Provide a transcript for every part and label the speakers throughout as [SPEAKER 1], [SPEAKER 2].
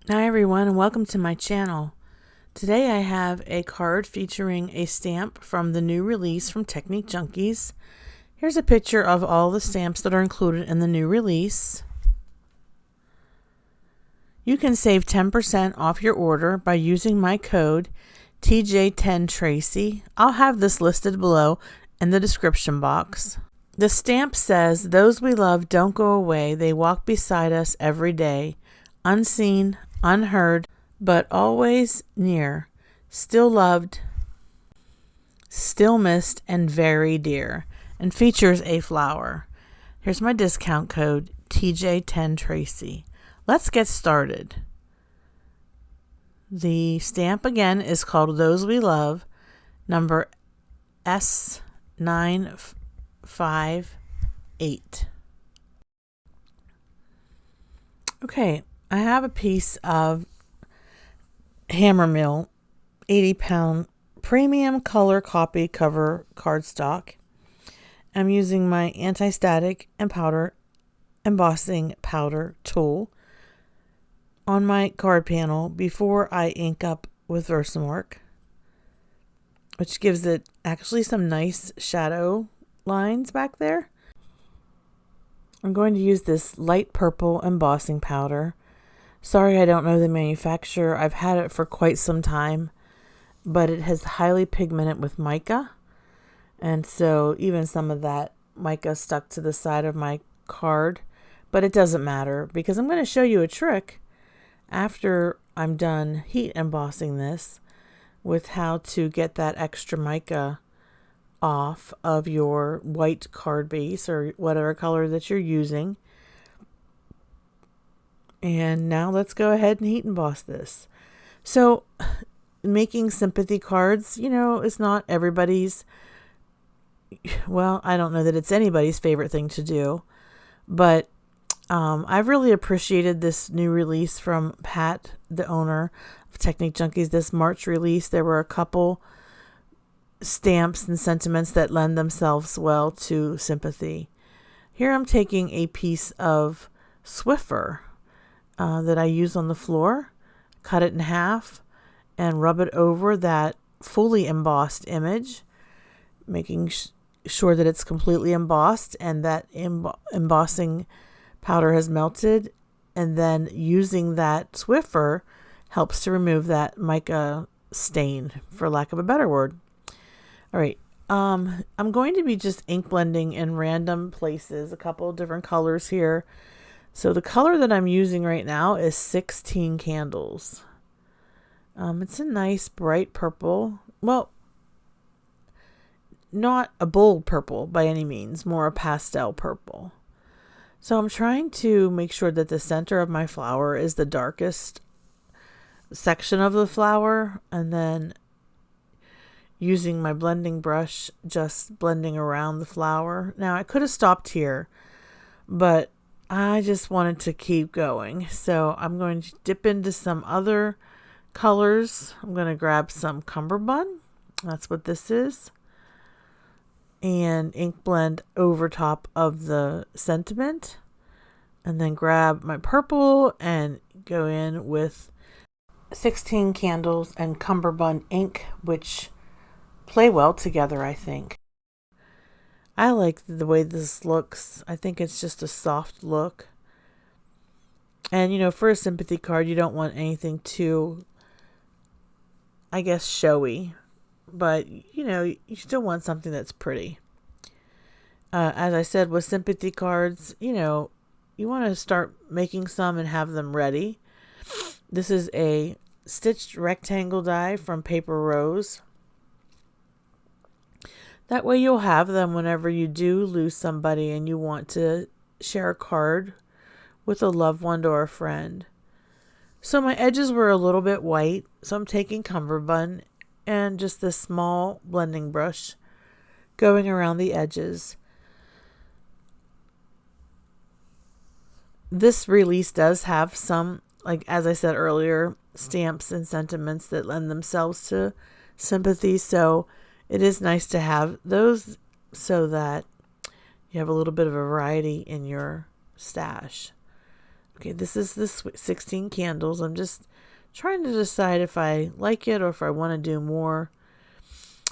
[SPEAKER 1] Hi everyone and welcome to my channel. Today I have a card featuring a stamp from the new release from Technique Junkies. Here's a picture of all the stamps that are included in the new release. You can save 10% off your order by using my code TJ10Tracy. I'll have this listed below in the description box. The stamp says, "Those we love don't go away. They walk beside us every day, unseen, unheard, but always near, still loved, still missed, and very dear," and features a flower. Here's my discount code, TJ10Tracy. Let's get started. The stamp again is called Those We Love, number S958. Okay, I have a piece of Hammer Mill 80-pound premium color copy cover cardstock. I'm using my anti-static and powder embossing powder tool on my card panel before I ink up with Versamark, which gives it actually some nice shadow lines back there. I'm going to use this light purple embossing powder. Sorry, I don't know the manufacturer. I've had it for quite some time, but it has highly pigmented with mica. And so even some of that mica stuck to the side of my card, but it doesn't matter because I'm going to show you a trick after I'm done heat embossing this with how to get that extra mica off of your white card base or whatever color that you're using. And now let's go ahead and heat emboss this. So making sympathy cards, is not everybody's, well, I don't know that it's anybody's favorite thing to do, but I've really appreciated this new release from Pat, the owner of Technique Junkies. This March release, there were a couple stamps and sentiments that lend themselves well to sympathy. Here I'm taking a piece of Swiffer that I use on the floor, cut it in half, and rub it over that fully embossed image, making sure that it's completely embossed and that embossing powder has melted, and then using that Swiffer helps to remove that mica stain, for lack of a better word. All right, I'm going to be just ink blending in random places, a couple of different colors here. So the color that I'm using right now is 16 Candles. It's a nice bright purple. Well, not a bold purple by any means, more a pastel purple. So I'm trying to make sure that the center of my flower is the darkest section of the flower, and then using my blending brush, just blending around the flower. Now I could have stopped here, but I just wanted to keep going. So I'm going to dip into some other colors. I'm going to grab some Cummerbund. That's what this is. And ink blend over top of the sentiment. And then grab my purple and go in with 16 Candles and Cummerbund ink, which play well together, I think. I like the way this looks. I think it's just a soft look. And, for a sympathy card, you don't want anything too, I guess, showy. But, you still want something that's pretty. As I said, with sympathy cards, you want to start making some and have them ready. This is a stitched rectangle die from Paper Rose. That way you'll have them whenever you do lose somebody and you want to share a card with a loved one or a friend. So my edges were a little bit white, so I'm taking Cummerbund and just this small blending brush going around the edges. This release does have some, like as I said earlier, stamps and sentiments that lend themselves to sympathy. So it is nice to have those so that you have a little bit of a variety in your stash. Okay, this is the 16 candles. I'm just trying to decide if I like it or if I want to do more.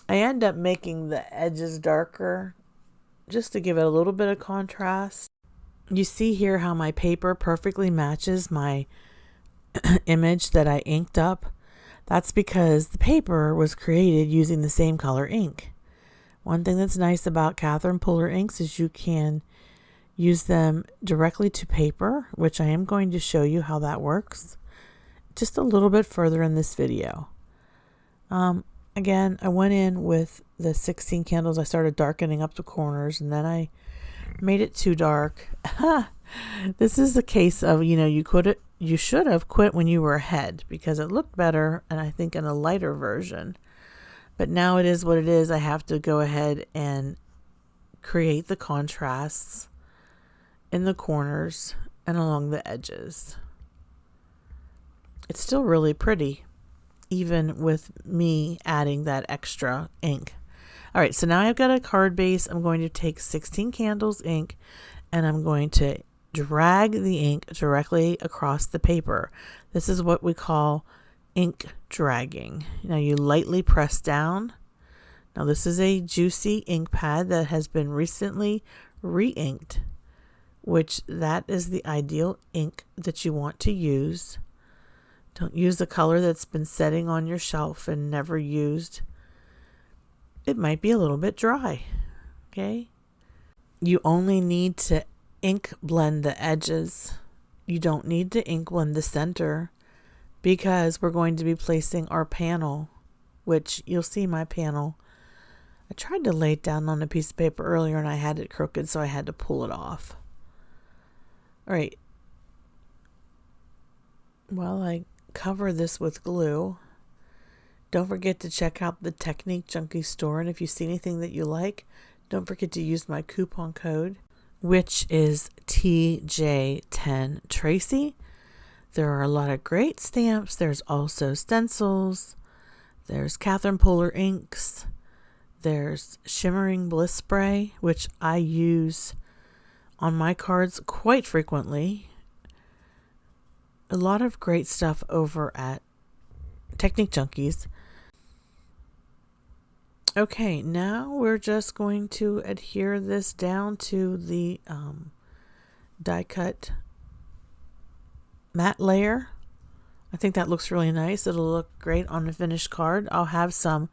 [SPEAKER 1] I end up making the edges darker just to give it a little bit of contrast. You see here how my paper perfectly matches my image that I inked up. That's because the paper was created using the same color ink. One thing that's nice about Catherine Puller inks is you can use them directly to paper, which I am going to show you how that works just a little bit further in this video. Again, I went in with the 16 candles. I started darkening up the corners, and then I made it too dark. This is the case of, you should have quit when you were ahead, because it looked better, and I think in a lighter version. But now it is what it is. I have to go ahead and create the contrasts in the corners and along the edges. It's still really pretty, even with me adding that extra ink. All right, so now I've got a card base. I'm going to take 16 candles ink, and I'm going to drag the ink directly across the paper. This is what we call ink dragging. Now you lightly press down. Now this is a juicy ink pad that has been recently re-inked, which that is the ideal ink that you want to use. Don't use a color that's been setting on your shelf and never used. It might be a little bit dry, okay? You only need to ink blend the edges. You don't need to ink blend the center, because we're going to be placing our panel, which you'll see my panel. I tried to lay it down on a piece of paper earlier and I had it crooked, so I had to pull it off. All right. Well, I cover this with glue. Don't forget to check out the Technique Junkies store, and if you see anything that you like, don't forget to use my coupon code, which is TJ10 Tracy. There are a lot of great stamps. There's also stencils. There's Catherine Puller inks. There's Shimmering Bliss Spray, which I use on my cards quite frequently. A lot of great stuff over at Technique Junkies. Okay, now we're just going to adhere this down to the die cut matte layer. I think that looks really nice. It'll look great on a finished card. I'll have some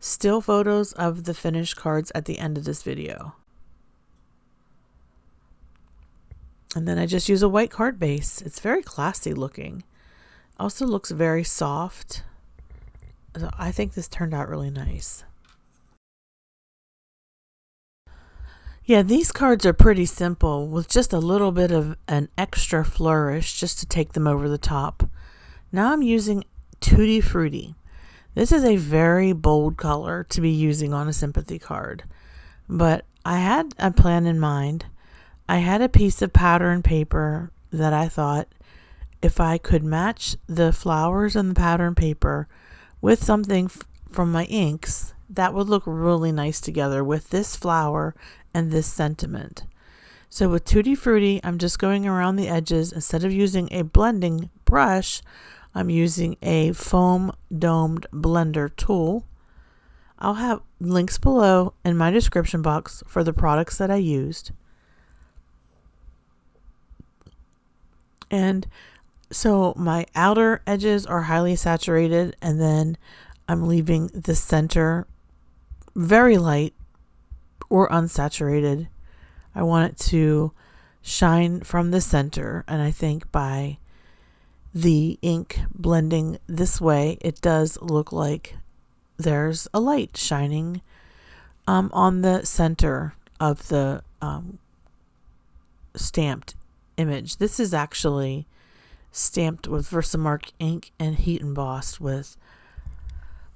[SPEAKER 1] still photos of the finished cards at the end of this video. And then I just use a white card base. It's very classy looking. Also looks very soft. So I think this turned out really nice. Yeah, these cards are pretty simple with just a little bit of an extra flourish just to take them over the top. Now I'm using Tutti Frutti. This is a very bold color to be using on a Sympathy card, but I had a plan in mind. I had a piece of powder and paper that I thought if I could match the flowers and the powder and paper with something from my inks, that would look really nice together with this flower and this sentiment. So with Tutti Frutti, I'm just going around the edges. Instead of using a blending brush, I'm using a foam domed blender tool. I'll have links below in my description box for the products that I used. And so my outer edges are highly saturated, and then I'm leaving the center very light or unsaturated. I want it to shine from the center, and I think by the ink blending this way, it does look like there's a light shining on the center of the stamped image. This is actually stamped with Versamark ink and heat embossed with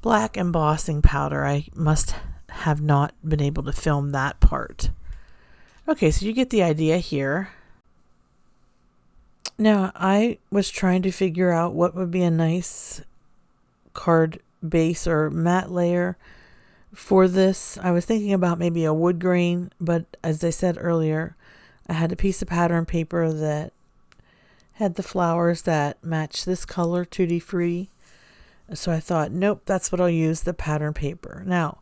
[SPEAKER 1] black embossing powder. I must have not been able to film that part. Okay, so you get the idea here. Now, I was trying to figure out what would be a nice card base or matte layer for this. I was thinking about maybe a wood grain, but as I said earlier, I had a piece of powder and paper that had the flowers that match this color, Tutti Frutti. So I thought, nope, that's what I'll use, the pattern paper. Now,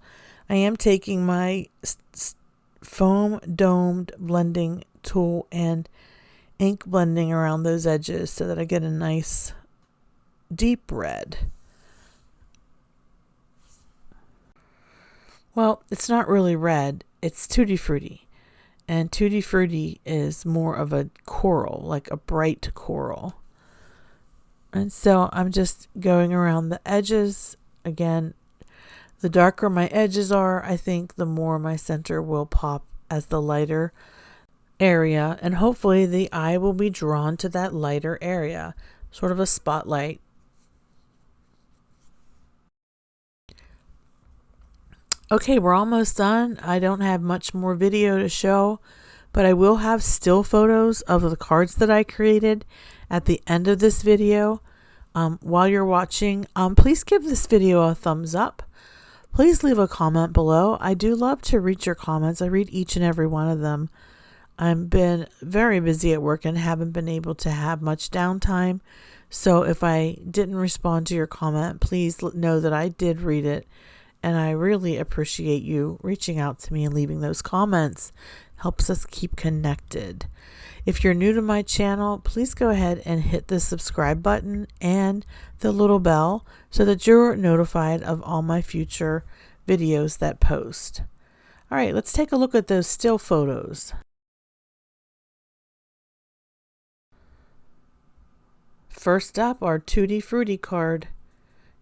[SPEAKER 1] I am taking my foam domed blending tool and ink blending around those edges so that I get a nice deep red. Well, it's not really red, it's Tutti Frutti. And Tutti Frutti is more of a coral, like a bright coral. And so I'm just going around the edges. Again, the darker my edges are, I think the more my center will pop as the lighter area. And hopefully the eye will be drawn to that lighter area, sort of a spotlight. Okay, we're almost done. I don't have much more video to show, but I will have still photos of the cards that I created at the end of this video. While you're watching, please give this video a thumbs up. Please leave a comment below. I do love to read your comments. I read each and every one of them. I've been very busy at work and haven't been able to have much downtime. So if I didn't respond to your comment, please know that I did read it. And I really appreciate you reaching out to me and leaving those comments. Helps us keep connected. If you're new to my channel, please go ahead and hit the subscribe button and the little bell so that you're notified of all my future videos that post. All right, let's take a look at those still photos. First up, our Tutti Frutti card.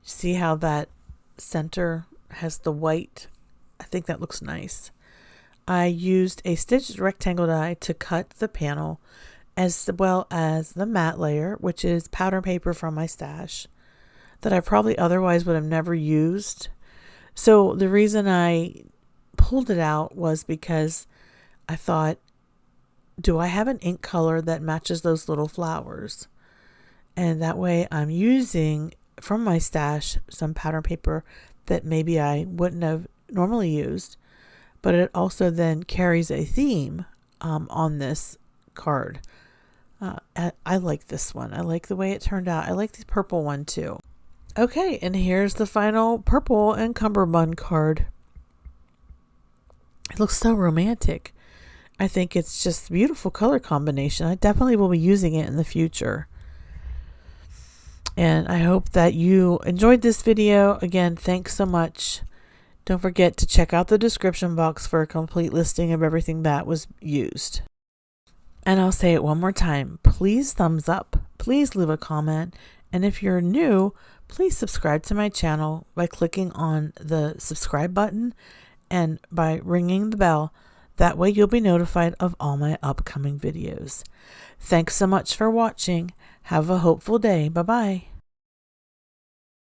[SPEAKER 1] See how that center has the white? I think that looks nice. I used a stitched rectangle die to cut the panel, as well as the matte layer, which is powder paper from my stash that I probably otherwise would have never used. So the reason I pulled it out was because I thought, do I have an ink color that matches those little flowers? And that way I'm using from my stash some powder paper that maybe I wouldn't have normally used, but it also then carries a theme on this card. I like this one. I like the way it turned out. I like the purple one too. Okay, and here's the final purple and cummerbund card. It looks so romantic. I think it's just a beautiful color combination. I definitely will be using it in the future. And I hope that you enjoyed this video. Again, thanks so much. Don't forget to check out the description box for a complete listing of everything that was used. And I'll say it one more time. Please thumbs up. Please leave a comment. And if you're new, please subscribe to my channel by clicking on the subscribe button and by ringing the bell. That way you'll be notified of all my upcoming videos. Thanks so much for watching. Have a hopeful day. Bye-bye.